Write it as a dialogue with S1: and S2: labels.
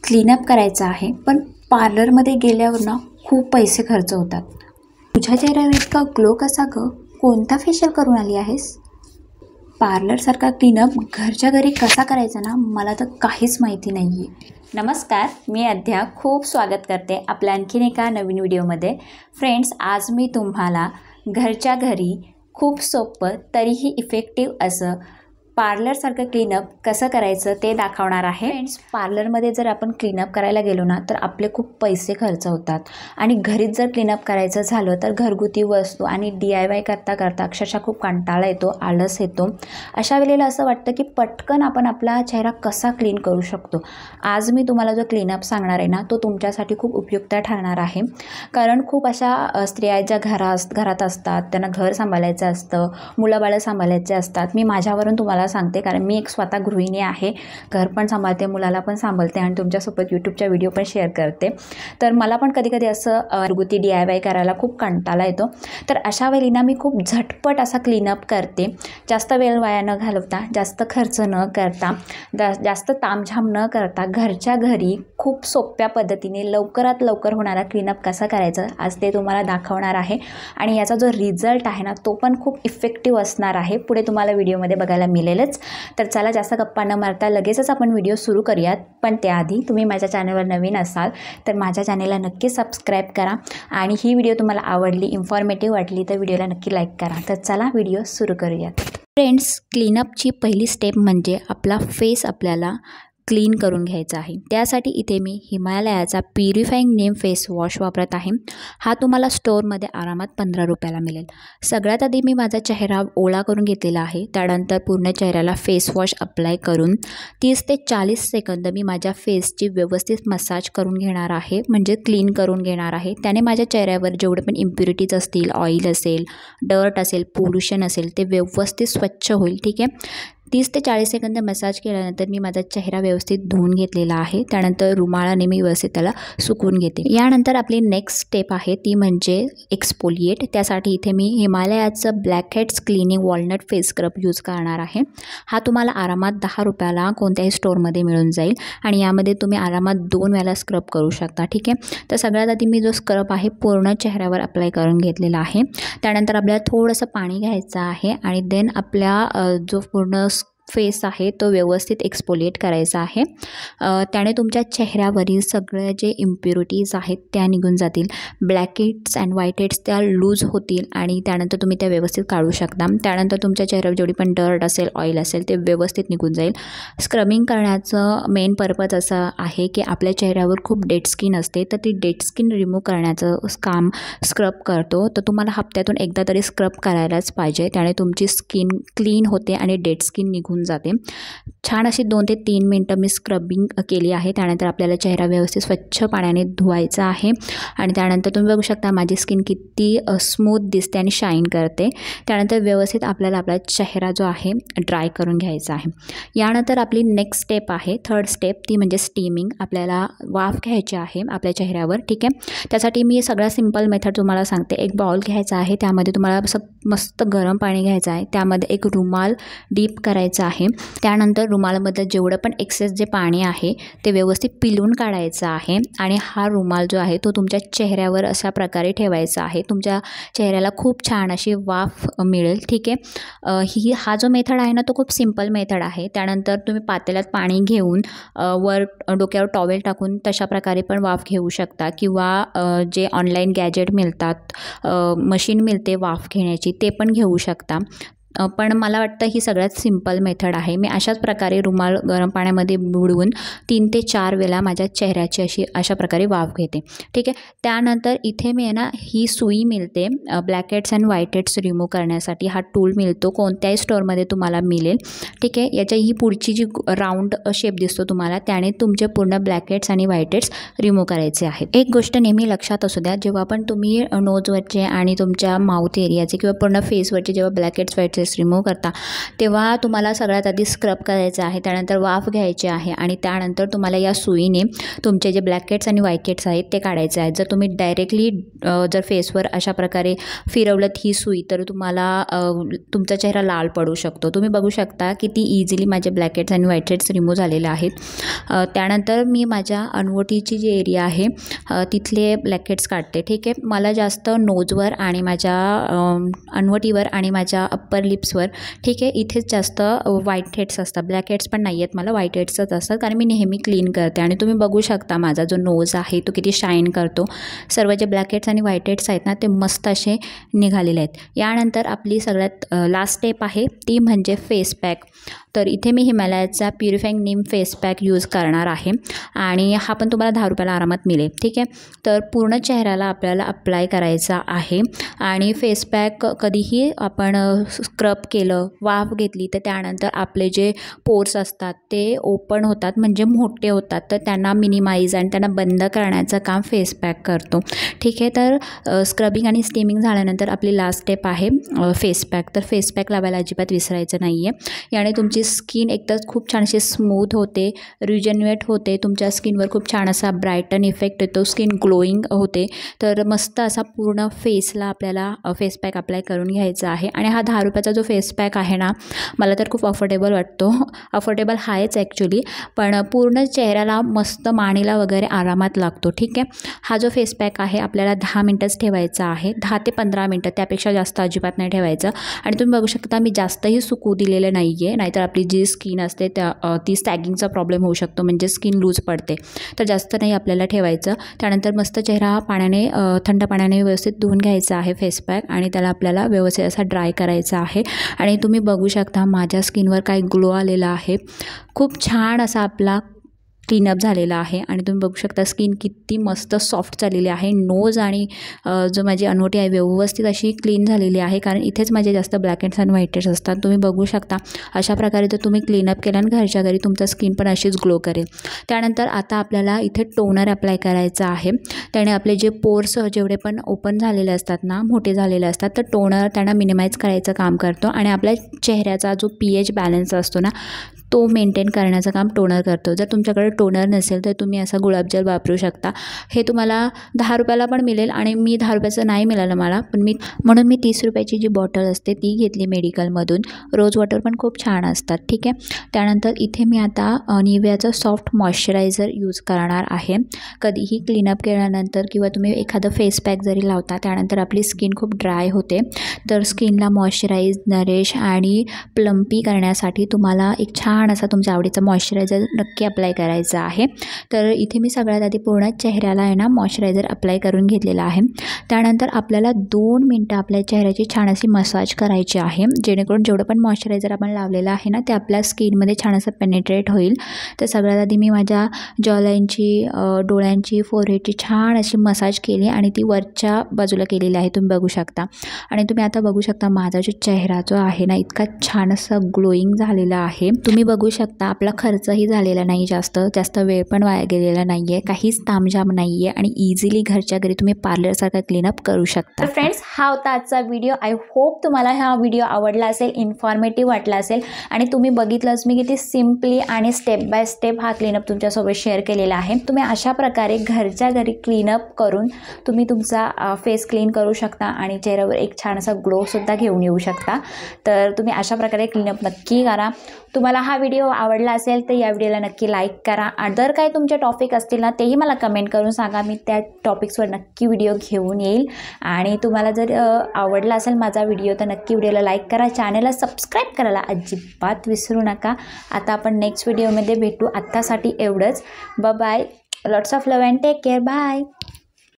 S1: Cleanup करायचा आहे, पण पार्लरमध्ये गेल्यावर ना खूप पैसे खर्च होतात. तुझ्या चेहऱ्यावर इतका ग्लो कसा ग? कोणता फेशियल करून आली आहेस? पार्लरसारखा क्लीनअप घरच्या घरी कसा करायचा ना, मला तर काहीच माहिती नाही आहे. नमस्कार, मी अध्या खूप स्वागत करते आपल्या आणखीन एका नवीन व्हिडिओमध्ये. फ्रेंड्स, आज मी तुम्हाला घरच्या घरी खूप सोपं तरीही इफेक्टिव्ह असं पार्लरसारखं क्लीनअप कसं करायचं ते दाखवणार आहे. फ्रेंड्स, पार्लरमध्ये जर आपण क्लीनअप करायला गेलो ना तर आपले खूप पैसे खर्च होतात आणि घरीच जर क्लीनअप करायचं झालं तर घरगुती वस्तू आणि DIY करता करता अक्षरशः खूप कंटाळा येतो, आळस येतो. अशा वेळेला असं वाटतं की पटकन आपण आपला चेहरा कसा क्लीन करू शकतो. आज मी तुम्हाला जो क्लीनअप सांगणार आहे ना तो तुमच्यासाठी खूप उपयुक्त ठरणार आहे. कारण खूप अशा स्त्रिया ज्या घरात असतात, त्यांना घर सांभाळायचं असतं, मुलं-बाळं सांभाळायचे असतात. मी माझ्यावरून तुम्हाला सांगते, कारण मी एक स्वतः गृहिणी आहे. घर पण सांभाळते, मुलाला पण सांभाळते आणि तुमच्यासोबत यूट्यूबच्या व्हिडिओ पण शेअर करते. तर मला पण कधी असं घरगुती DIY करायला खूप कंटाळा येतो. तर अशा वेळी ना मी खूप झटपट असा क्लीनअप करते. जास्त वेळ वाया न घालवता, जास्त खर्च न करता, जास्त तामझाम न करता घरच्या घरी खूप सोप्या पद्धतीने लवकरात लवकर होणारा क्लीनअप कसा करायचा आज ते तुम्हाला दाखवणार आहे. आणि याचा जो रिझल्ट आहे ना तो पण खूप इफेक्टिव्ह असणार आहे. पुढे तुम्हाला व्हिडिओमध्ये बघायला मिळेलच. तर चला जास्त गप्पा न मारता लगेचच आपण व्हिडिओ सुरू करूयात. पण त्याआधी तुम्ही माझ्या चॅनलवर नवीन असाल तर माझ्या चॅनलला नक्की सबस्क्राईब करा आणि ही व्हिडिओ तुम्हाला आवडली, इन्फॉर्मेटिव्ह वाटली तर व्हिडिओला नक्की लाईक करा. तर चला व्हिडिओ सुरू करूयात. फ्रेंड्स, क्लीनअपची पहिली स्टेप म्हणजे आपला फेस आपल्याला क्लीन करून घ्यायचा आहे. त्यासाठी इथे मी हिमालयाचा प्युरिफाईंग नेम फेस वॉश वापरत आहे. हा तुम्हाला स्टोअरमध्ये आरामात 15 रुपयाला मिळेल. सगळ्यात आधी मी माझा चेहरा ओला करून घेतलेला आहे. त्यानंतर पूर्ण चेहऱ्याला फेस वॉश अप्लाय करून 30 ते 40 सेकंद मी माझ्या फेसची व्यवस्थित मसाज करून घेणार आहे, म्हणजे क्लीन करून घेणार आहे. त्याने माझ्या चेहऱ्यावर जेवढे पण इम्प्युरिटीज असतील, ऑइल असेल, डर्ट असेल, पोल्युशन असेल ते व्यवस्थित स्वच्छ होईल. ठीक आहे. 30 ते 40 सेकंद मसाज केल्यानंतर मी माझा चेहरा व्यवस्थित धुवून घेतलेला आहे. त्यानंतर रुमालाने मी व्यवस्थित त्याला सुकवून घेते. यानंतर आपली नेक्स्ट स्टेप आहे ती म्हणजे एक्सफोलिएट. त्यासाठी इथे मी हिमालयाचं blackheads cleaning walnut face scrub use करणार आहे. हा तुम्हाला आरामात 10 रुपयाला कोणत्याही स्टोअरमध्ये मिळून जाईल आणि यामध्ये तुम्ही आरामात 2 वेळा स्क्रब करू शकता. ठीक आहे. तर सगळ्यात आधी मी जो स्क्रब आहे पूर्ण चेहऱ्यावर अप्लाय करून घेतलेला आहे. त्यानंतर आपल्याला थोडंसं पाणी घ्यायचं आहे आणि देन आपल्या जो पूर्ण फेस आहे तो व्यवस्थित एक्सफोलिएट करायचा आहे. त्याने तुमच्या चेहऱ्यावरील सगळे जे इम्प्युरिटीज आहेत त्या निघून जातील. Black heads and white heads त्या लूज होतील आणि त्यानंतर तुम्ही त्या व्यवस्थित काढू शकता. त्यानंतर तुमच्या चेहऱ्यावर जेवढी पण डर्ट असेल, ऑइल असेल ते व्यवस्थित निघून जाईल. स्क्रबिंग करण्याचं मेन पर्पज असं आहे की आपल्या चेहऱ्यावर खूप डेड स्किन असते, तर ती डेड स्किन रिमूव्ह करण्याचं काम स्क्रब करतो. तर तुम्हाला हप्त्यातून एकदा तरी स्क्रब करायलाच पाहिजे. त्याने तुमची स्किन क्लीन होते आणि डेड स्किन निघून जाते. छान अशी 2 ते 3 मिनटं मी स्क्रबिंग केली आहे. त्यानंतर आपल्याला चेहरा व्यवस्थित स्वच्छ पाण्याने धुवायचा आहे आणि त्यानंतर तुम्ही बघू शकता माझी स्किन किती स्मूथ दिसते आणि शाईन करते. त्यानंतर व्यवस्थित आपल्याला आपला चेहरा जो आहे ड्राय करून घ्यायचा आहे. यानंतर आपली नेक्स्ट स्टेप आहे, थर्ड स्टेप, ती म्हणजे स्टीमिंग. आपल्याला वाफ घ्यायची आहे आपल्या चेहऱ्यावर. ठीक आहे. त्यासाठी मी सगळ्यात सिंपल मेथड तुम्हाला सांगते. एक बाउल घ्यायचा आहे, त्यामध्ये तुम्हाला मस्त गरम पाणी घ्यायचं आहे. त्यामध्ये एक रुमाल डीप करायचा आहे. त्यानंतर रुमालामध्ये जेवढं पण एक्सेस जे पाणी आहे ते व्यवस्थित पिळून काढायचं आहे आणि हा रुमाल जो आहे तो तुमच्या चेहऱ्यावर अशा प्रकारे ठेवायचा आहे. तुमच्या चेहऱ्याला खूप छान अशी वाफ मिळेल. ठीक आहे. हा जो मेथड आहे ना तो खूप सिंपल मेथड आहे. त्यानंतर तुम्ही पातेल्यात पाणी घेऊन वर डोक्यावर टॉवेल टाकून तशा प्रकारे पण वाफ घेऊ शकता किंवा जे ऑनलाईन गॅजेट मिळतात, मशीन मिळते वाफ घेण्याची, ते पण घेऊ शकता. पण मला वाटतं ही सगळ्यात सिंपल मेथड आहे. मी अशाच प्रकारे रुमाल गरम पाण्यामध्ये बुडवून 3 ते 4 वेळा माझ्या चेहऱ्याची अशा प्रकारे वाफ घेते. ठीक आहे. त्यानंतर इथे मी आहे ना ही सुई मिळते black heads and white heads remove करण्यासाठी. हा टूल मिळतो, कोणत्याही स्टोअरमध्ये तुम्हाला मिळेल. ठीक आहे. याच्या ही पुढची जी राऊंड शेप दिसतो तुम्हाला, त्याने तुमचे पूर्ण ब्लॅक हेड्स आणि व्हाईट हेड्स रिमूव्ह करायचे आहेत. एक गोष्ट नेहमी लक्षात असू द्या, जेव्हा पण तुम्ही नोजवरचे आणि तुमच्या माउथ एरियाचे किंवा पूर्ण फेसवरचे जेव्हा black heads white white remove करता तेव्हा तुम्हाला सगळ्यात आधी स्क्रब करायचं आहे, त्यानंतर वाफ घ्यायची आहे आणि त्यानंतर तुम्हाला या सुईने तुमचे जे ब्लॅक हेड्स आणि व्हाईट हेड्स आहेत ते काढायचे आहेत. जर तुम्ही डायरेक्टली जर फेसवर अशा प्रकारे फिरवलत ही सुई तर तुम्हाला तुमचा चेहरा लाल पडू शकतो. तुम्ही बघू शकता किती इझिली माझे ब्लॅक हेड्स आणि व्हाईट हेड्स रिमूव्ह झालेले आहेत. त्यानंतर मी माझ्या अनवटीची जी एरिया आहे तिथले ब्लॅक हेड्स काढते. ठीक आहे, मला जास्त नोजवर आणि माझ्या अनवटीवर आणि माझ्या अप्पर लिप्सवर, ठीक आहे, इथेच जास्त व्हाईट हेड्स असतात. ब्लॅक हेड्स पण नाही आहेत मला, व्हाईट हेड्सच असतात कारण मी नेहमी क्लीन करते. आणि तुम्ही बघू शकता माझा जो नोज आहे तो किती शाईन करतो. सर्व जे ब्लॅक हेड्स आणि व्हाईट हेड्स आहेत ना ते मस्त असे निघालेले आहेत. यानंतर आपली सगळ्यात लास्ट स्टेप आहे ती म्हणजे फेस पॅक. तर इथे मी हिमालयाचा प्युरिफाईंग नीम फेस पॅक यूज करणार आहे आणि हा पण तुम्हाला 10 रुपयाला आरामात मिळेल. ठीक आहे, तर पूर्ण चेहऱ्याला आपल्याला अप्लाय करायचा आहे. आणि फेस पॅक कधीही आपण स्क्रब केलं, वाफ घेतली तर त्यानंतर आपले जे पोर्स असतात ते ओपन होतात, म्हणजे मोठे होतात. तर त्यांना मिनिमाइज आणि त्यांना बंद करण्याचं काम फेस पॅक करतो. ठीक आहे, तर स्क्रबिंग आणि स्टीमिंग झाल्यानंतर आपली लास्ट स्टेप आहे फेस पॅक. तर फेस पॅक लावायला अजिबात विसरायचं नाही आहे. याने तुमची स्किन एकतर खूप छान अशी स्मूथ होते, रिजनवेट होते, तुमच्या स्किनवर खूप छान असा ब्राईटन इफेक्ट येतो, स्किन ग्लोईंग होते. तर मस्त असा पूर्ण फेसला आपल्याला फेस पॅक अप्लाय करून घ्यायचा आहे. आणि हा 10 रुपयाचा जो फेस पॅक आहे ना मला तर खूप अफोर्डेबल वाटतो. अफोर्डेबल आहेच ॲक्च्युली, पण पूर्ण चेहऱ्याला मस्त मानेला वगैरे आरामात लागतो. ठीक आहे, हा जो फेस पॅक आहे आपल्याला 10 मिनटंच ठेवायचा आहे, 10 ते 15 मिनटं, त्यापेक्षा जास्त अजिबात नाही ठेवायचं. आणि तुम्ही बघू शकता मी जास्तही सुकू दिलेलं नाही आहे, नाहीतर आपली जी स्किन असते ती सॅगिंगचा प्रॉब्लेम होऊ शकतो, म्हणजे स्किन लूज पडते. तर जास्त नाही आपल्याला ठेवायचं. त्यानंतर मस्त चेहरा पाण्याने थंड पाण्याने व्यवस्थित धुवून घ्यायचा आहे फेस पॅक आणि त्याला आपल्याला व्यवस्थित असा ड्राय करायचा आहे. आणि तुम्ही बघू शकता माझ्या स्किनवर काय ग्लो आलेला आहे, खूप छान असा आपला क्लीनअप झालेला आहे. आणि तुम्ही बघू शकता स्किन किती मस्त सॉफ्ट झालेली आहे. नोज आणि जो माझी अनवटी आहे व्यवस्थित अशी क्लीन झालेली आहे, कारण इथेच माझे जास्त ब्लॅक हेड्स आणि व्हाईट हेड्स असतात. तुम्ही बघू शकता अशा प्रकारे जर तुम्ही क्लीनअप केलं आणि घरच्या घरी तुमचं स्किन पण अशीच ग्लो करेल. त्यानंतर आता आपल्याला इथे टोनर अप्लाय करायचं आहे. त्याने आपले जे पोर्स जेवढे पण ओपन झालेले असतात ना, मोठे झालेले असतात, तर टोनर त्यांना मिनिमाइज करायचं काम करतो आणि आपल्या चेहऱ्याचा जो pH बॅलन्स असतो ना तो मेंटेन करण्याचं काम टोनर करतो. जर तुमच्याकडे टोनर नसेल तर तुम्ही असा गुलाबजल वापरू शकता. हे तुम्हाला 10 रुपयाला पण मिळेल आणि मी 10 रुपयाचं नाही मिळालं मला, पण म्हणून मी 30 रुपयाची जी बॉटल असते ती घेतली मेडिकलमधून. रोज वॉटर पण खूप छान असतात. ठीक आहे, त्यानंतर इथे मी आता निव्हियाचं सॉफ्ट मॉइश्चरायझर यूज करणार आहे. कधीही क्लीनअप केल्यानंतर किंवा तुम्ही एखादं फेस पॅक जरी लावता त्यानंतर आपली स्किन खूप ड्राय होते, तर स्किनला मॉइश्चराईज, नरिश आणि प्लम्पी करण्यासाठी तुम्हाला एक छान असा तुमच्या आवडीचा मॉइश्चरायझर नक्की अप्लाय करायचा आहे. तर इथे मी सगळ्यात आधी पूर्ण चेहऱ्याला आहे ना मॉइश्चरायझर अप्लाय करून घेतलेला आहे. त्यानंतर आपल्याला 2 मिनटं आपल्या चेहऱ्याची छान अशी मसाज करायची आहे, जेणेकरून जेवढं पण मॉइश्चरायझर आपण लावलेलं आहे ना ते आपल्या स्किनमध्ये छान असं पेनिट्रेट होईल. तर सगळ्यात आधी मी माझ्या जॉलाईनची, डोळ्यांची, फोरहेडची छान अशी मसाज केली आणि ती वरच्या बाजूला केलेली आहे, तुम्ही बघू शकता. आणि तुम्ही आता बघू शकता माझा जो चेहरा जो आहे ना इतका छान असा ग्लोईंग झालेला आहे. तुम्ही बघू शकता आपला खर्चही झालेला नाही, जास्त वेळ पण वाया गेलेला नाही आहे, काहीच तामझाम नाही आहे आणि इझिली घरच्या घरी तुम्ही पार्लरसारखा क्लीनअप करू शकता.
S2: तर फ्रेंड्स, हा होता आजचा व्हिडिओ. आय होप तुम्हाला हा व्हिडिओ आवडला असेल, इन्फॉर्मेटिव्ह वाटला असेल आणि तुम्ही बघितलंच मी किती सिम्पली आणि स्टेप बाय स्टेप हा क्लीनअप तुमच्यासोबत शेअर केलेला आहे. तुम्ही अशा प्रकारे घरच्या घरी क्लीनअप करून तुम्ही तुमचा फेस क्लीन करू शकता आणि चेहऱ्यावर एक छान असा ग्लोसुद्धा घेऊन येऊ शकता. तर तुम्ही अशा प्रकारे क्लीनअप नक्की करा. तुम्हाला हा व्हिडिओ आवडला असेल तर या व्हिडिओला नक्की लाईक करा. अदर काय तुमचे टॉपिक असतील ना तेही मला कमेंट करून सांगा, मी त्या टॉपिक्सवर नक्की व्हिडिओ घेऊन येईल. आणि तुम्हाला जर आवडला असेल माझा व्हिडिओ तर नक्की व्हिडिओला लाईक करा, चॅनलला सबस्क्राईब करायला अजिबात विसरू नका. आता आपण नेक्स्ट व्हिडिओमध्ये भेटू. आत्तासाठी एवढंच. Bye bye. Lots of love and take care. Bye.